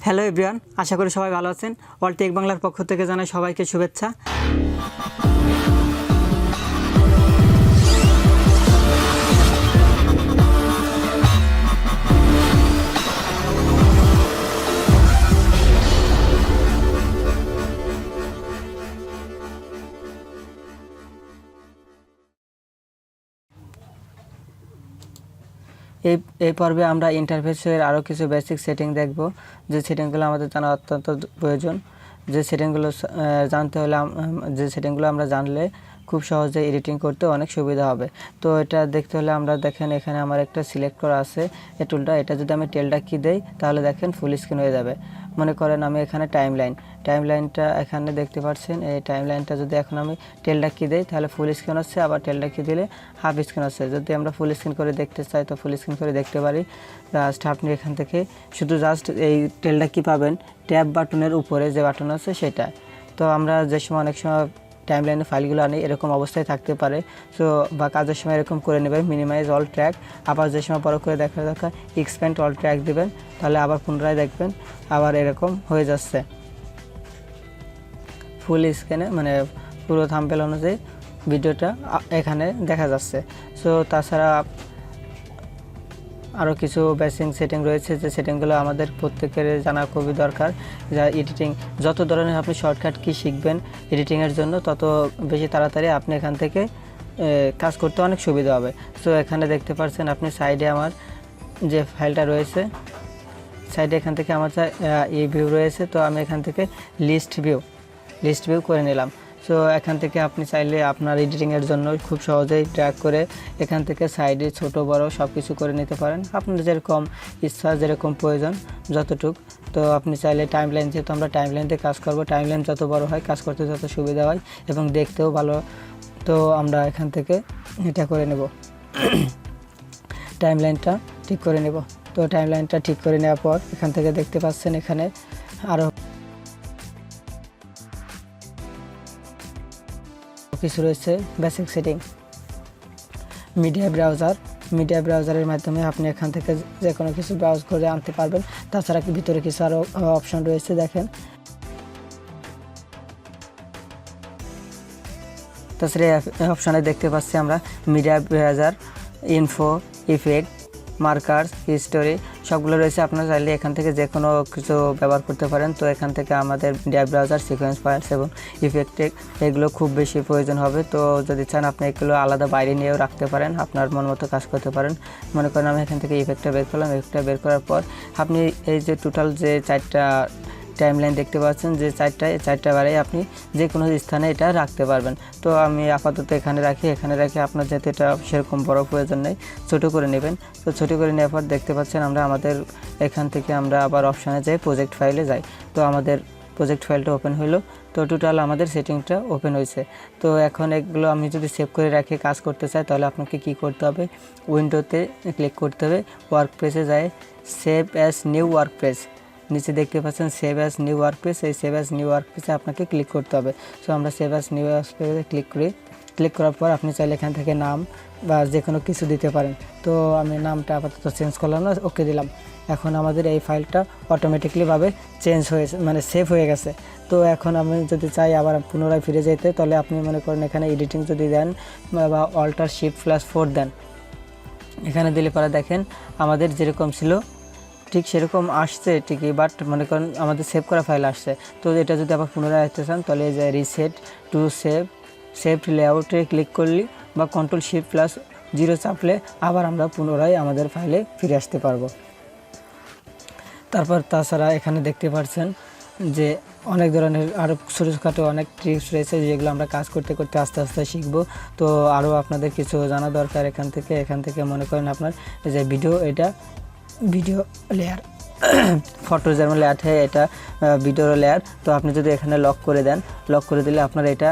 Hello everyone, আশা করি সবাই ভালো আছেন। অল টেক বাংলার পক্ষ থেকে জানাই সবাইকে শুভেচ্ছা। এই পর্বে আমরা ইন্টারফেসের আরও কিছু বেসিক সেটিং দেখব, যে সেটিংগুলো আমাদের জানা অত্যন্ত প্রয়োজন। যে সেটিংগুলো জানতে হলে যে সেটিংগুলো আমরা জানলে খুব সহজে এডিটিং করতে অনেক সুবিধা হবে। তো এটা দেখতে হলে আমরা দেখেন এখানে আমার একটা সিলেক্ট করা আছে এই টুলটা। এটা যদি আমি টেলটা কি দেই তাহলে দেখেন ফুল স্ক্রিন হয়ে যাবে। মনে করেন আমি এখানে টাইমলাইনটা এখানে দেখতে পাচ্ছেন। এই টাইমলাইনটা যদি এখন আমি টেলটা কি দেই তাহলে ফুল স্ক্রিন হচ্ছে, আবার টেলটা কি দিলে হাফ স্ক্রিন হচ্ছে। যদি আমরা ফুল স্ক্রিন করে দেখতে চাই তো ফুল স্ক্রিন করে দেখতে পারি। জাস্ট আপনি এখান থেকে শুধু জাস্ট এই টেলটা কি পাবেন, ট্যাব বাটনের উপরে যে বাটন আছে সেটা। তো আমরা যে সময় অনেক সময় টাইমলাইনে ফাইলগুলো আনি এরকম অবস্থায় থাকতে পারে, সো বা কাজের সময় এরকম করে নেবেন মিনিমাইজ অল ট্র্যাক। আবার যে সময় বড় করে দেখা দরকার এক্সপ্যান্ড অল ট্র্যাক দেবেন, তাহলে আবার পুনরায় দেখবেন আবার এরকম হয়ে যাচ্ছে ফুল স্ক্রিনে, মানে পুরো থাম্বনেল অনুযায়ী ভিডিওটা এখানে দেখা যাচ্ছে। সো তাছাড়া আরও কিছু বেসিক সেটিং রয়েছে, যে সেটিংগুলো আমাদের প্রত্যেকের জানা খুবই দরকার। যা এডিটিং যত ধরনের আপনি শর্টকাট কি শিখবেন এডিটিংয়ের জন্য, তত বেশি তাড়াতাড়ি আপনি এখান থেকে কাজ করতে অনেক সুবিধা হবে। সো এখানে দেখতে পাচ্ছেন আপনি সাইডে আমার যে ফাইলটা রয়েছে, সাইডে এখান থেকে আমার এই ভিউ রয়েছে। তো আমি এখান থেকে লিস্ট ভিউ করে নিলাম। সো এখান থেকে আপনি চাইলে আপনার এডিটিংয়ের জন্য খুব সহজেই ট্র্যাক করে এখান থেকে সাইডে ছোট বড় সব কিছু করে নিতে পারেন, আপনার যেরকম ইচ্ছা যেরকম প্রয়োজন যতটুক। তো আপনি চাইলে টাইমলাইন, যেহেতু আমরা টাইমলাইনতে কাজ করব, টাইমলাইন যত বড় হয় কাজ করতে যত সুবিধা হয় এবং দেখতেও ভালো। তো আমরা এখান থেকে এটা করে নেব, টাইমলাইনটা ঠিক করে নেব। তো টাইমলাইনটা ঠিক করে নেওয়ার পর এখান থেকে দেখতে পাচ্ছেন এখানে আরও কিছু রয়েছে বেসিক সেটিং। মিডিয়া ব্রাউজারের মাধ্যমে আপনি এখান থেকে যে কোনো কিছু ব্রাউজ করে আনতে পারবেন। তাছাড়া ভিতরে কিছু আরও অপশন রয়েছে, দেখেন। তাছাড়া এই অপশানে দেখতে পাচ্ছি আমরা media browser, info, effect, markers, history সবগুলো রয়েছে। আপনারা চাইলে এখান থেকে যে কোনো কিছু ব্যবহার করতে পারেন। তো এখান থেকে আমাদের মিডিয়া ব্রাউজার, সিকোয়েন্স ফাইলস এবং ইফেক্ট এগুলো খুব বেশি প্রয়োজন হবে। তো যদি চান আপনি এগুলো আলাদা বাইরে নিয়েও রাখতে পারেন, আপনার মন মতো কাজ করতে পারেন। মনে করেন আমি এখান থেকে ইফেক্টটা বের করলাম। ইফেক্টটা বের করার পর আপনি এই যে টোটাল যে 4টা টাইমলাইন দেখতে পাচ্ছেন, যে 4টা বারে আপনি যে কোনো স্থানে এটা রাখতে পারবেন। তো আমি আপাতত এখানে রাখি। আপনার যাতে এটা সেরকম বড় প্রয়োজন নেই, ছোটো করে নেবেন। তো ছোটো করে নেওয়ার পর দেখতে পাচ্ছেন আমাদের এখান থেকে আমরা আবার অপশানে যাই, প্রজেক্ট ফাইলে যাই। তো আমাদের প্রজেক্ট ফাইলটা ওপেন হলো। তো টোটাল আমাদের সেটিংটা ওপেন হয়েছে। তো এখন এগুলো আমি যদি সেভ করে রাখি কাজ করতে চাই, তাহলে আপনাকে কি করতে হবে, উইন্ডোতে ক্লিক করতে হবে, ওয়ার্কপ্লেসে যায় সেভ অ্যাজ নিউ ওয়ার্কপ্লেস, নিচে দেখতে পাচ্ছেন সেভ অ্যাজ নিউ ওয়ার্কপ্লেস। এই সেভ অ্যাজ নিউ ওয়ার্কপ্লেসে আপনাকে ক্লিক করতে হবে। সো আমরা সেভ অ্যাজ নিউ ওয়ার্কপ্লেসে ক্লিক করার পর আপনি চাইলে এখান থেকে নাম বা যে কোনো কিছু দিতে পারেন। তো আমি নামটা আপাতত চেঞ্জ করলাম না, ওকে দিলাম। এখন আমাদের এই ফাইলটা অটোমেটিকলিভাবে চেঞ্জ হয়েছে, মানে সেভ হয়ে গেছে। তো এখন আমি যদি চাই আবার পুনরায় ফিরে যেতে, তাহলে আপনি মনে করেন এখানে এডিটিং যদি দেন বা অল্টার শিফট +4 দেন, এখানে দিলে পরে দেখেন আমাদের যেরকম ছিল ঠিক সেরকম আসছে ঠিকই, বাট মনে করেন আমাদের সেভ করা ফাইল আসছে। তো এটা যদি আবার পুনরায় আসতে চান তাহলে যে রিসেট টু সেভ লেআউটে ক্লিক করলি বা Ctrl+Shift+0 চাপলে আবার আমরা পুনরায় আমাদের ফাইলে ফিরে আসতে পারবো। তাছাড়া এখানে দেখতে পাচ্ছেন যে অনেক ধরনের আরও ছোটোখাটো অনেক ট্রিক্স রয়েছে, যেগুলো আমরা কাজ করতে করতে আস্তে আস্তে শিখবো। তো আরও আপনাদের কিছু জানা দরকার এখান থেকে মনে করেন আপনার যে ভিডিও লেয়ার, ফটো যেমন লেয়ার থাকে, এটা ভিডিও লেয়ার। তো আপনি যদি এখানে লক করে দেন, লক করে দিলে আপনার এটা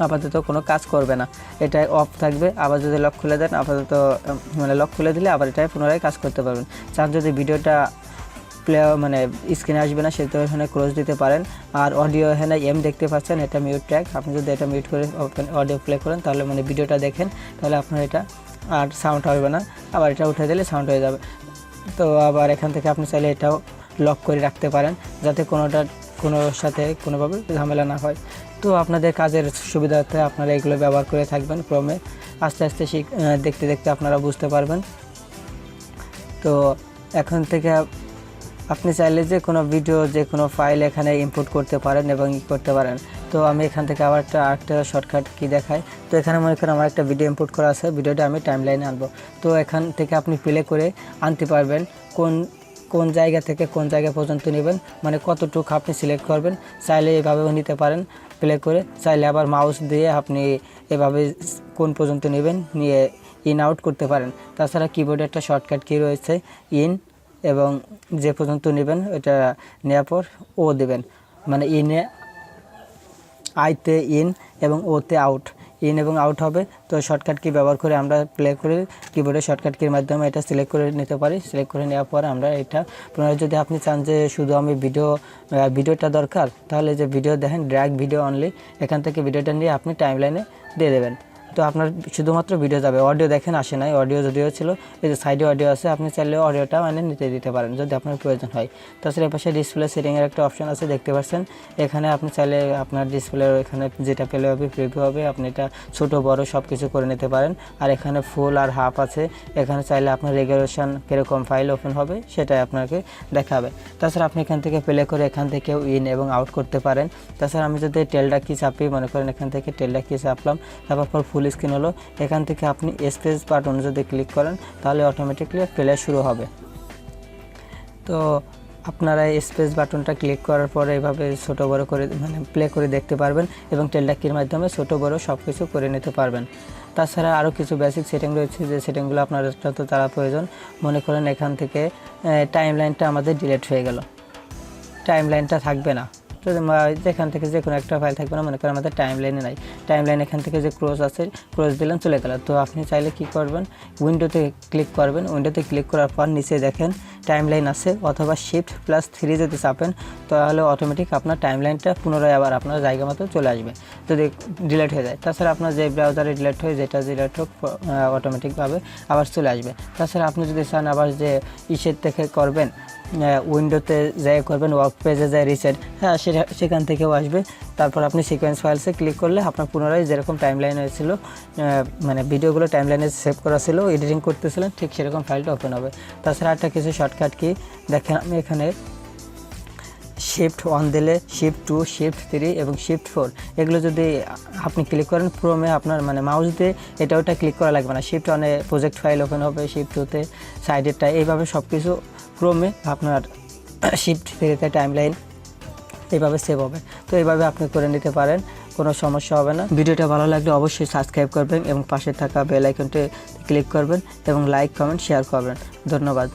আপাতত কোনো কাজ করবে না, এটা অফ থাকবে। আবার যদি লক খুলে দেন আপাতত, মানে লক খুলে দিলে আবার এটা পুনরায় কাজ করতে পারবেন। চার যদি ভিডিওটা মানে স্ক্রিনে আসবে না, সেটা এখানে ক্লোজ দিতে পারেন। আর অডিও এখানে দেখতে পাচ্ছেন, এটা মিউট ট্র্যাক। আপনি যদি এটা মিউট করে অডিও প্লে করেন তাহলে মানে ভিডিওটা দেখেন, তাহলে আপনার এটা আর সাউন্ড হবে না। আবার এটা উঠে দিলে সাউন্ড হয়ে যাবে। তো আবার এখান থেকে আপনি চাইলে এটাও লক করে রাখতে পারেন, যাতে কোনোর সাথে কোনোভাবে ঝামেলা না হয়। তো আপনাদের কাজের সুবিধার্থে আপনারা এগুলো ব্যবহার করে থাকবেন ক্রমে, আস্তে আস্তে দেখতে দেখতে আপনারা বুঝতে পারবেন। তো এখন থেকে আপনি চাইলে যে কোনো ভিডিও, যে কোনো ফাইল এখানে ইম্পোর্ট করতে পারেন এবং করতে পারেন। তো আমি এখান থেকে আবার আরেকটা শর্টকাট কি দেখাই। তো এখানে মনে করেন আমার একটা ভিডিও ইম্পোর্ট করা আছে, ভিডিওটা আমি টাইমলাইনে আনবো। তো এখান থেকে আপনি প্লে করে আনতে পারবেন কোন জায়গা থেকে কোন জায়গা পর্যন্ত নেবেন, মানে কতটুকু আপনি সিলেক্ট করবেন। চাইলে এভাবেও নিতে পারেন প্লে করে, চাইলে আবার মাউস দিয়ে আপনি এভাবে কোন পর্যন্ত নেবেন নিয়ে ইন আউট করতে পারেন। তাছাড়া কিবোর্ডে একটা শর্টকাট কি রয়েছে, ইন এবং যে পর্যন্ত নেবেন এটা নেওয়ার পর ও দেবেন, মানে আইতে ইন এবং ওতে আউট, ইন এবং আউট হবে। তো শর্টকাট কি ব্যবহার করে আমরা প্লে করে কিবোর্ডের শর্টকাট কির মাধ্যমে এটা সিলেক্ট করে নিতে পারি। সিলেক্ট করে নেওয়ার পর আমরা এটা পুনরায়, যদি আপনি চান যে শুধু আমি ভিডিওটা দরকার, তাহলে যে ভিডিও দেখেন ড্র্যাগ ভিডিও অনলি, এখান থেকে ভিডিওটা নিয়ে আপনি টাইমলাইনে দিয়ে দেবেন। তো আপনার শুধুমাত্র ভিডিও যাবে, অডিও দেখেন আসে নাই, অডিও যদিও ছিল, এই যে সাইডে অডিও আছে, আপনি চাইলে অডিওটা নিতে দিতে পারেন যদি আপনার প্রয়োজন হয়। তাছাড়া এর পাশে ডিসপ্লে সেটিংয়ের একটা অপশন আছে, দেখতে পাচ্ছেন। এখানে আপনি চাইলে আপনার ডিসপ্লে এখানে যেটা প্লে হবে প্রিভিউ হবে, আপনি এটা ছোট বড় সব কিছু করে নিতে পারেন। আর এখানে ফুল আর হাফ আছে, এখানে চাইলে আপনার রেগুলেশন কীরকম ফাইল ওপেন হবে সেটাই আপনাকে দেখাবে। তাছাড়া আপনি এখান থেকে প্লে করে এখান থেকেও ইন এবং আউট করতে পারেন। তাছাড়া আমি যদি টেলডা কি চাপি, মনে করেন এখান থেকে টেলডা কি চাপলাম, তারপর ফুল স্ক্রিন হলো, এখান থেকে আপনি স্পেস বাটন যদি ক্লিক করেন তাহলে অটোমেটিকলি প্লে শুরু হবে। তো আপনারা স্পেস বাটনটা ক্লিক করার পরে এভাবে ছোট বড় করে প্লে করে দেখতে পারবেন এবং টেলডা কির মাধ্যমে ছোট বড় সব কিছু করে নিতে পারবেন। তাছাড়া আরও কিছু বেসিক সেটিং রয়েছে, যে সেটিংগুলো আপনার তো তারা প্রয়োজন। মনে করেন এখান থেকে টাইমলাইনটা আমাদের ডিলিট হয়ে গেল, টাইমলাইনটা থাকবে না, তো এখান থেকে যে কোনো একটা ফাইল থাকবে না, মনে করেন আমাদের টাইমলাইনে নাই, টাইমলাইন এখান থেকে যে ক্রস আছে ক্রস দিলেন চলে গেল। তো আপনি চাইলে কি করবেন, উইন্ডোতে ক্লিক করবেন, উইন্ডোতে ক্লিক করার পর নিচে দেখেন টাইমলাইন আছে, অথবা Shift+3 যদি চাপেন তাহলে অটোমেটিক আপনার টাইমলাইনটা পুনরায় আবার আপনার জায়গা মতো চলে আসবে যদি ডিলিট হয়ে যায়। তাছাড়া আপনার যে ব্রাউজারে ডিলিট হয়, যেটা ডিলিট হোক অটোমেটিকভাবে আবার চলে আসবে। তাছাড়া আপনি যদি চান আবার যে ইসের থেকে করবেন, উইন্ডোতে যাই করবেন, ওয়ার্ক পেজে যাই রিসেট, হ্যাঁ সেখান থেকেও আসবে। তারপর আপনি সিকোয়েন্স ফাইলসে ক্লিক করলে আপনার পুনরায় যেরকম টাইমলাইন হয়েছিল, মানে ভিডিওগুলো টাইমলাইনে সেভ করা ছিল, এডিটিং করতেছিলেন, ঠিক সেরকম ফাইলটা ওপেন হবে। তাছাড়া একটা কিছু শর্টকাট কি দেখেন, আমি এখানে Shift1 দিলে Shift2, Shift3 এবং Shift4 এগুলো যদি আপনি ক্লিক করেন ক্রমে আপনার মাউস দিয়ে এটা ওটা ক্লিক করা লাগবে না। Shift1 এ প্রজেক্ট ফাইল ওপেন হবে, Shift2তে সাইডেরটা, এইভাবে সব কিছু ক্রমে আপনার Shift3তে টাইমলাইন এইভাবে সেভ হবে। তো এইভাবে আপনি করে নিতে পারেন, কোনো সমস্যা হবে না। ভিডিওটা ভালো লাগলে অবশ্যই সাবস্ক্রাইব করবেন এবং পাশে থাকা বেল আইকনটি ক্লিক করবেন এবং লাইক কমেন্ট শেয়ার করবেন। ধন্যবাদ।